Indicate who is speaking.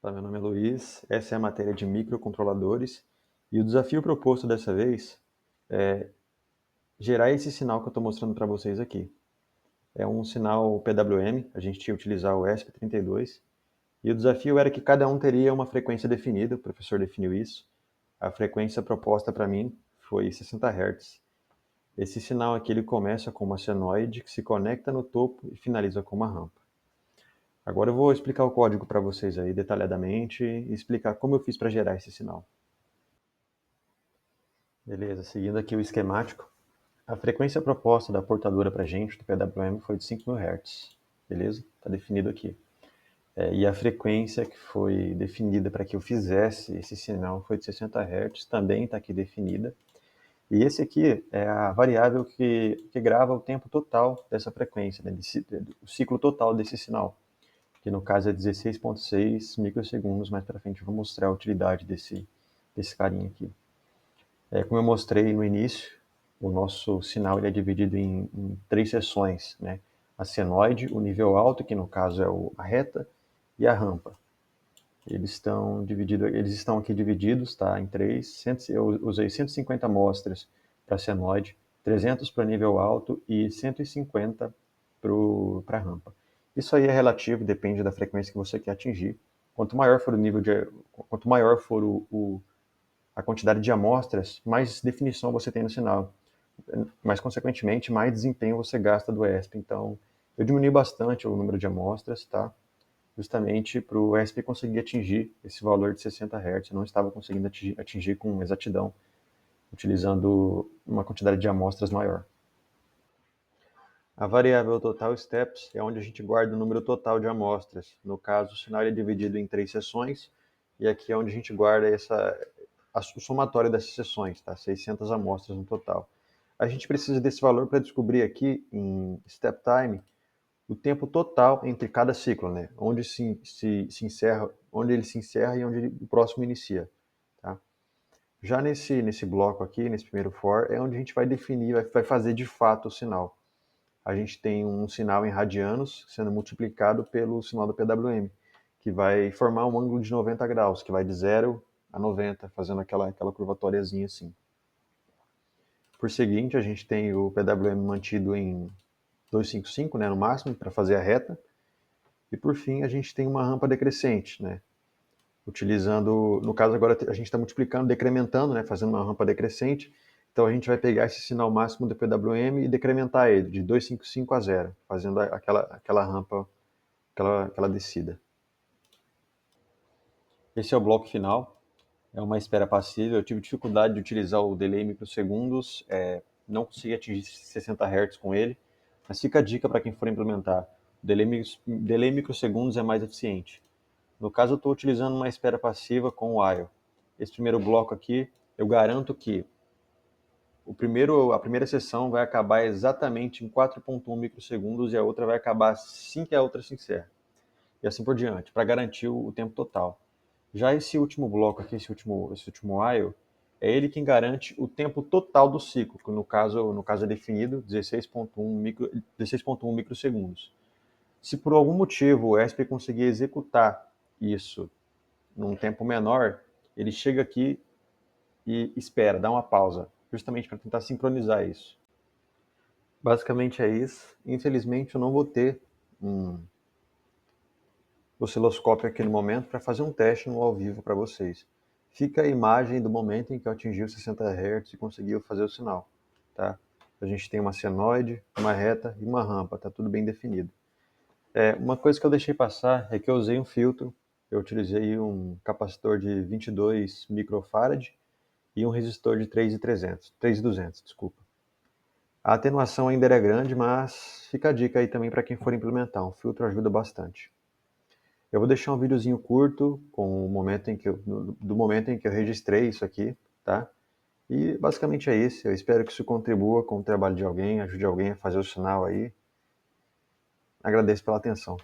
Speaker 1: Meu nome é Luiz, essa é a matéria de microcontroladores e o desafio proposto dessa vez é gerar esse sinal que eu estou mostrando para vocês aqui. É um sinal PWM, a gente ia utilizar o ESP32 e o desafio era que cada um teria uma frequência definida, o professor definiu isso. A frequência proposta para mim foi 60 Hz. Esse sinal aqui ele começa com uma senoide que se conecta no topo e finaliza com uma rampa. Agora eu vou explicar o código para vocês aí detalhadamente e explicar como eu fiz para gerar esse sinal. Beleza, seguindo aqui o esquemático, a frequência proposta da portadora para a gente, do PWM, foi de 5.000 Hz, beleza? Está definido aqui. E a frequência que foi definida para que eu fizesse esse sinal foi de 60 Hz, também está aqui definida. E esse aqui é a variável que grava o tempo total dessa frequência, né, o ciclo total desse sinal, que no caso é 16,6 microsegundos. Mais para frente eu vou mostrar a utilidade desse carinha aqui. Como eu mostrei no início, o nosso sinal ele é dividido em três seções, né? A senoide, o nível alto, que no caso é a reta, e a rampa. Eles estão aqui divididos, tá, em três. Eu usei 150 amostras para a senoide, 300 para nível alto e 150 para a rampa. Isso aí é relativo, depende da frequência que você quer atingir. Quanto maior for o nível quanto maior for a quantidade de amostras, mais definição você tem no sinal, mas consequentemente mais desempenho você gasta do ESP. Então eu diminui bastante o número de amostras, tá? Justamente para o ESP conseguir atingir esse valor de 60 Hz. Eu não estava conseguindo atingir com exatidão, utilizando uma quantidade de amostras maior. A variável total steps é onde a gente guarda o número total de amostras. No caso, o sinal é dividido em três seções, e aqui é onde a gente guarda o somatório dessas seções, tá? 600 amostras no total. A gente precisa desse valor para descobrir aqui em step time o tempo total entre cada ciclo, né? Onde se encerra, onde ele se encerra e onde o próximo inicia, tá? Já nesse bloco aqui, nesse primeiro for, é onde a gente vai definir, vai fazer de fato o sinal. A gente tem um sinal em radianos sendo multiplicado pelo sinal do PWM, que vai formar um ângulo de 90 graus, que vai de 0 a 90, fazendo aquela curvatóriazinha assim. Por seguinte, a gente tem o PWM mantido em 255, né, no máximo, para fazer a reta. E por fim, a gente tem uma rampa decrescente, né? Utilizando, no caso agora a gente está multiplicando, decrementando, né? Fazendo uma rampa decrescente. Então a gente vai pegar esse sinal máximo do PWM e decrementar ele de 255 a 0, fazendo aquela rampa, aquela descida. Esse é o bloco final. É uma espera passiva. Eu tive dificuldade de utilizar o delay microsegundos, não consegui atingir 60 Hz com ele, mas fica a dica para quem for implementar. O delay microsegundos é mais eficiente. No caso, eu estou utilizando uma espera passiva com o while. Esse primeiro bloco aqui, eu garanto que a primeira sessão vai acabar exatamente em 4,1 microsegundos e a outra vai acabar assim que a outra se encerra. E assim por diante, para garantir o tempo total. Já esse último bloco aqui, esse último while, é ele quem garante o tempo total do ciclo, que no caso é definido 16,1 microsegundos. Se por algum motivo o ESP conseguir executar isso num tempo menor, ele chega aqui e espera, dá uma pausa, justamente para tentar sincronizar isso. Basicamente é isso. Infelizmente eu não vou ter um osciloscópio aqui no momento para fazer um teste no ao vivo para vocês. Fica a imagem do momento em que eu atingi os 60 Hz e conseguiu fazer o sinal, tá? A gente tem uma senoide, uma reta e uma rampa, tá tudo bem definido. Uma coisa que eu deixei passar é que eu usei um filtro, eu utilizei um capacitor de 22 microfarad e um resistor de 3.200, desculpa. A atenuação ainda era grande, mas fica a dica aí também para quem for implementar, um filtro ajuda bastante. Eu vou deixar um videozinho curto com o momento do momento em que eu registrei isso aqui, tá? E basicamente é isso. Eu espero que isso contribua com o trabalho de alguém, ajude alguém a fazer o sinal aí. Agradeço pela atenção.